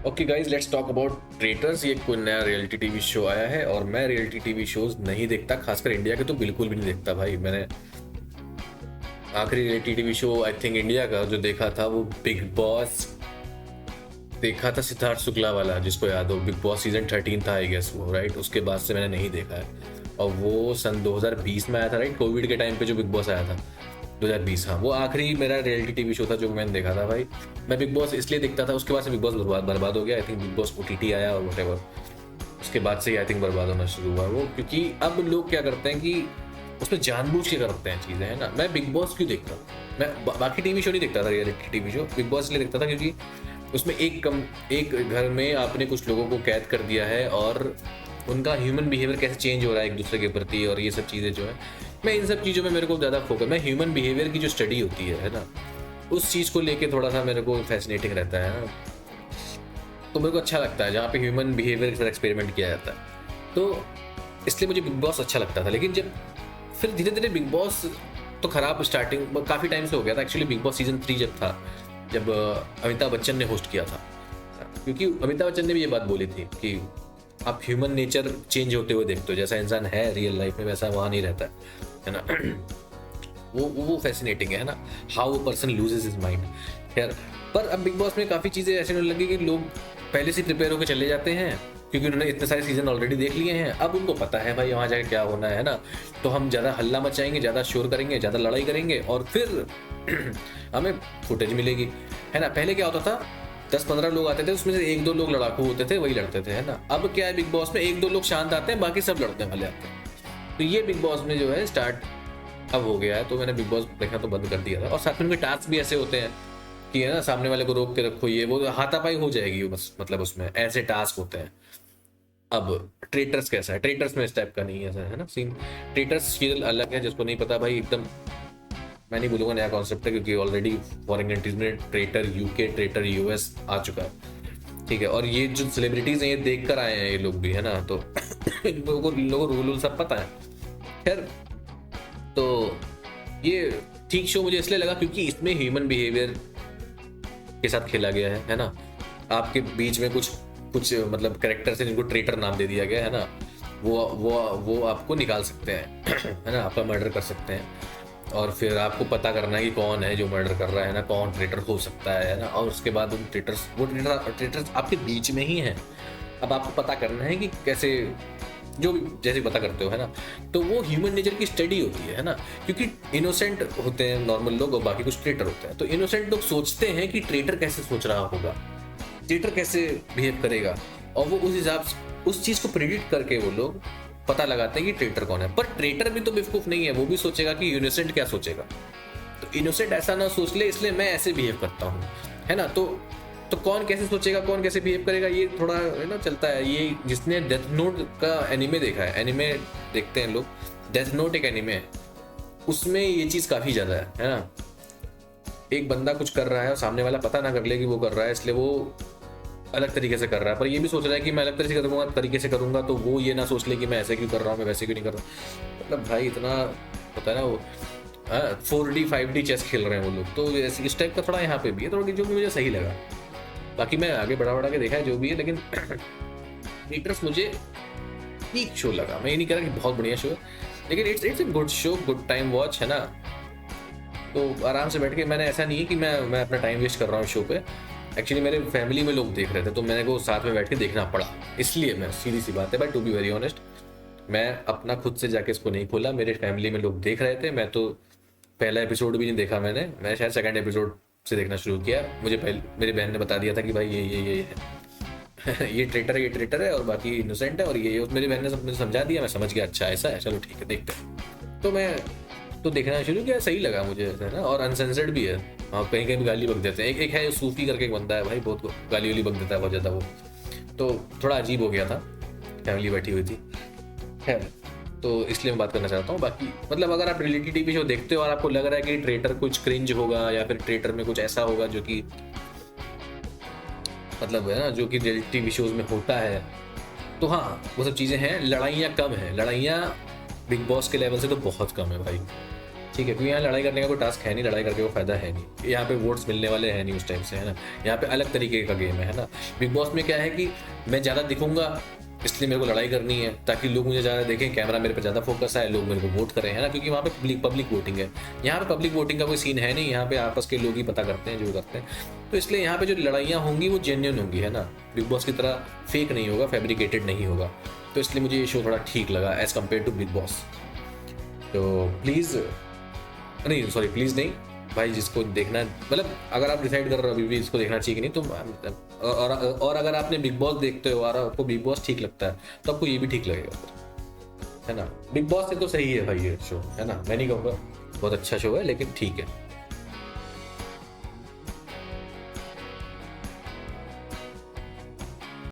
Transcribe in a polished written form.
Okay guys, let's talk about traitors. ये कोई नया रियलिटी टीवी शो आया है और मैं रियलिटी टीवी शोज नहीं देखता, खासकर इंडिया के तो बिल्कुल भी नहीं देखता भाई। मैंने आखिरी reality TV show I think India का जो देखा था वो बिग बॉस देखा था, सिद्धार्थ शुक्ला वाला, जिसको याद हो। बिग बॉस सीजन 13 था आई गेस वो, राइट। उसके बाद से मैंने नहीं देखा है और वो सन 2020 में आया था, राइट, कोविड के टाइम पे जो बिग बॉस आया था 2020। हाँ, वो आखिरी मेरा रियलिटी टीवी शो था जो मैंने देखा था भाई। मैं बिग बॉस इसलिए देखता था, उसके बाद से बिग बॉस बर्बाद हो गया। I think big boss OTT आया और वटेवर, उसके बाद से आई थिंक बर्बाद होना शुरू हुआ वो, क्योंकि अब लोग क्या करते हैं कि उसमें जानबूझ के करते हैं चीज़ें, है ना। मैं बिग बॉस क्यों देखता हूँ, मैं बाकी टीवी शो नहीं देखता था, reality TV show big boss इसलिए देखता था क्योंकि उसमें एक घर में आपने कुछ लोगों को कैद कर दिया है और उनका ह्यूमन बिहेवियर कैसे चेंज हो रहा है एक दूसरे के प्रति, और ये सब चीज़ें जो है, मैं इन सब चीज़ों में मेरे को ज़्यादा फोकस, मैं ह्यूमन बिहेवियर की जो स्टडी होती है ना, उस चीज़ को लेके थोड़ा सा मेरे को फैसिनेटिंग रहता है ना। तो मेरे को अच्छा लगता है जहाँ पे ह्यूमन बिहेवियर के साथ एक्सपेरिमेंट किया जाता है, तो इसलिए मुझे बिग बॉस अच्छा लगता था। लेकिन जब फिर धीरे धीरे बिग बॉस तो खराब स्टार्टिंग काफ़ी टाइम से हो गया था एक्चुअली। बिग बॉस सीजन 3 जब था, जब अमिताभ बच्चन ने होस्ट किया था, क्योंकि अमिताभ बच्चन ने भी ये बात बोली थी कि आप ह्यूमन नेचर चेंज होते हुए देखते हो, जैसा इंसान है रियल लाइफ में वैसा वहाँ नहीं रहता है ना। वो फैसिनेटिंग है ना, how a person loses his mind. खैर, पर अब बिग बॉस में काफ़ी चीज़ें ऐसे होने लगी कि लोग पहले से प्रिपेयर होकर चले जाते हैं, क्योंकि उन्होंने इतने सारे सीजन ऑलरेडी देख लिए हैं। अब उनको पता है भाई वहाँ जाके क्या होना है ना, तो हम ज़्यादा हल्ला मचाएंगे, ज़्यादा शोर करेंगे, ज़्यादा लड़ाई करेंगे और फिर हमें फुटेज मिलेगी, है ना। पहले क्या होता था, 10-15 लोग आते थे, उसमें से 1-2 लोग लड़ाकू होते थे, वही लड़ते थे, है ना। अब क्या है, बिग बॉस में 1-2 लोग शांत आते हैं, बाकी सब लड़ते वाले आते हैं। तो ये बिग बॉस में जो है स्टार्ट अब हो गया है। तो मैंने बिग बॉस देखना तो बंद कर दिया था, और साथ में उनके टास्क भी ऐसे होते हैं कि, है ना, सामने वाले को रोक के रखो, ये वो हाथापाई हो जाएगी बस, मतलब उसमें ऐसे टास्क होते हैं। अब ट्रेटर्स कैसा है, ट्रेटर्स में इस टाइप का नहीं है ना सीन। ट्रेटर्स सीरियल अलग है, जिसको नहीं पता भाई, एकदम मैं नहीं बोलूंगा नया कॉन्सेप्ट है, क्योंकि ऑलरेडी फॉरेन कंट्रीज में ट्रेटर UK, ट्रेटर US आ चुका है, ठीक है। और ये जो सेलिब्रिटीज हैं ये देख कर आए हैं ये लोग भी, है ना, तो इन लोगों को रूल सब पता है। खैर, तो ये ठीक शो मुझे इसलिए लगा क्योंकि इसमें ह्यूमन बिहेवियर के साथ खेला गया है ना। आपके बीच में कुछ कुछ मतलब कैरेक्टर से जिनको ट्रेटर नाम दे दिया गया है ना, वो आपको निकाल सकते हैं है ना, आपका मर्डर कर सकते हैं। और फिर आपको पता करना है कि कौन है जो मर्डर कर रहा है ना, कौन ट्रेटर हो सकता है ना। और उसके बाद उन ट्रेटर्स आपके बीच में ही हैं। अब आपको पता करना है कि कैसे, जो भी जैसे पता करते हो, है ना। तो वो ह्यूमन नेचर की स्टडी होती है ना, क्योंकि इनोसेंट होते हैं नॉर्मल लोग और बाकी कुछ ट्रेटर होते हैं। तो इनोसेंट लोग सोचते हैं कि ट्रेटर कैसे सोच रहा होगा, ट्रेटर कैसे बिहेव करेगा, और वो उस हिसाब से उस चीज़ को प्रिडिक्ट करके वो लोग पता लगाते हैं कि ट्रेटर कौन है। पर ट्रेटर भी तो बेवकूफ नहीं है, वो भी सोचेगा कि इनोसेंट क्या सोचेगा। तो इनोसेंट ऐसा ना सोच ले, इसलिए मैं ऐसे बिहेव करता हूँ, है ना। तो कौन कैसे सोचेगा, कौन कैसे बिहेव करेगा, ये थोड़ा, है ना, चलता है। ये जिसने डेथ नोट का एनिमे देखा है, एनिमे देखते हैं लोग, डेथ नोट एक एनिमे है, उसमें ये चीज़ काफ़ी ज़्यादा है ना। एक बंदा कुछ कर रहा है और सामने वाला पता ना कर ले कि वो कर रहा है, इसलिए वो अलग तरीके से कर रहा है, पर ये भी सोच रहा है कि मैं अलग तरीके से करूंगा, तो वो ये ना सोच ले कि मैं ऐसे क्यों कर रहा हूँ, मैं वैसे क्यों नहीं कर रहा। मतलब भाई इतना होता है ना, वो 4D 5D चेस खेल रहे हैं वो लोग। तो इस टाइप का थोड़ा यहाँ पे भी है, थोड़ा जो भी मुझे सही लगा। बाकी मैं आगे बढ़ा के देखा है जो भी है, लेकिन ट्रेटर्स मुझे ठीक शो लगा। मैं ये नहीं कह रहा कि बहुत बढ़िया शो है, लेकिन it's a good show, good time watch, है ना। तो आराम से बैठ के, मैंने ऐसा नहीं है कि मैं अपना टाइम वेस्ट कर रहा हूँ शो पे। एक्चुअली मेरे फैमिली में लोग देख रहे थे, तो मेरे को साथ में बैठ के देखना पड़ा, इसलिए मैं, सीधी सी बात है भाई, टू बी वेरी ऑनेस्ट, मैं अपना खुद से जाके इसको नहीं खोला। मेरे फैमिली में लोग देख रहे थे, मैं तो पहला एपिसोड भी नहीं देखा मैंने शायद सेकंड एपिसोड से देखना शुरू किया। मुझे पहले मेरी बहन ने बता दिया था कि भाई ये है ये ट्रेटर है और बाकी इनोसेंट है, और ये मेरी बहन ने मुझे समझा दिया, मैं समझ गया, अच्छा ऐसा है, चलो ठीक है देखते हैं। तो मैं तो देखना शुरू किया, सही लगा मुझे, है ना। और अनसेंसर्ड भी है, हाँ, कहीं कहीं भी गाली बक देते हैं। एक है सूफी करके एक बंदा है भाई, बहुत गाली वाली बक देता है बहुत ज़्यादा वो, तो थोड़ा अजीब हो गया था, फैमिली बैठी हुई थी। खैर, तो इसलिए मैं बात करना चाहता हूँ। बाकी मतलब अगर आप रियलिटी टीवी शो देखते हो और आपको लग रहा है कि ट्रेटर कुछ क्रिंज होगा, या फिर ट्रेटर में कुछ ऐसा होगा जो कि मतलब, है ना, जो कि रियलिटी टीवी शोज में होता है, तो हाँ, वो सब चीज़ें हैं। लड़ाइयाँ कम हैं, लड़ाइयाँ बिग बॉस के लेवल से तो बहुत कम है भाई, ठीक है, क्योंकि यहाँ लड़ाई करने का कोई टास्क है नहीं, लड़ाई करके कोई फायदा है नहीं, यहाँ पे वोट्स मिलने वाले हैं नहीं उस टाइम से, है ना। यहाँ पे अलग तरीके का गेम है ना। बिग बॉस में क्या है कि मैं ज़्यादा दिखूंगा, इसलिए मेरे को लड़ाई करनी है ताकि लोग मुझे ज़्यादा देखें, कैमरा मेरे पे ज़्यादा फोकस आए, लोग मेरे को वोट करें, है ना, क्योंकि वहाँ पे पब्लिक वोटिंग है। यहाँ पे पब्लिक वोटिंग का कोई सीन है नहीं, यहाँ पे आपस के लोग ही पता करते हैं जो करते हैं। तो इसलिए यहाँ पे जो लड़ाइयाँ होंगी वो जेन्युइन होंगी, है ना, बिग बॉस की तरह फेक नहीं होगा, फैब्रिकेटेड नहीं होगा। तो इसलिए मुझे ये शो थोड़ा ठीक लगा as compare to Big Boss. तो प्लीज़ नहीं, सॉरी प्लीज़ नहीं भाई, जिसको देखना है, मतलब अगर आप डिसाइड कर रहे हो अभी भी इसको देखना चाहिए कि नहीं, तो और अगर आपने बिग बॉस देखते हो और आपको बिग बॉस ठीक लगता है तो आपको ये भी ठीक लगेगा, है ना। बिग बॉस से तो सही है भाई ये शो, है ना, मैं नहीं कहूँगा बहुत अच्छा शो है, लेकिन ठीक है।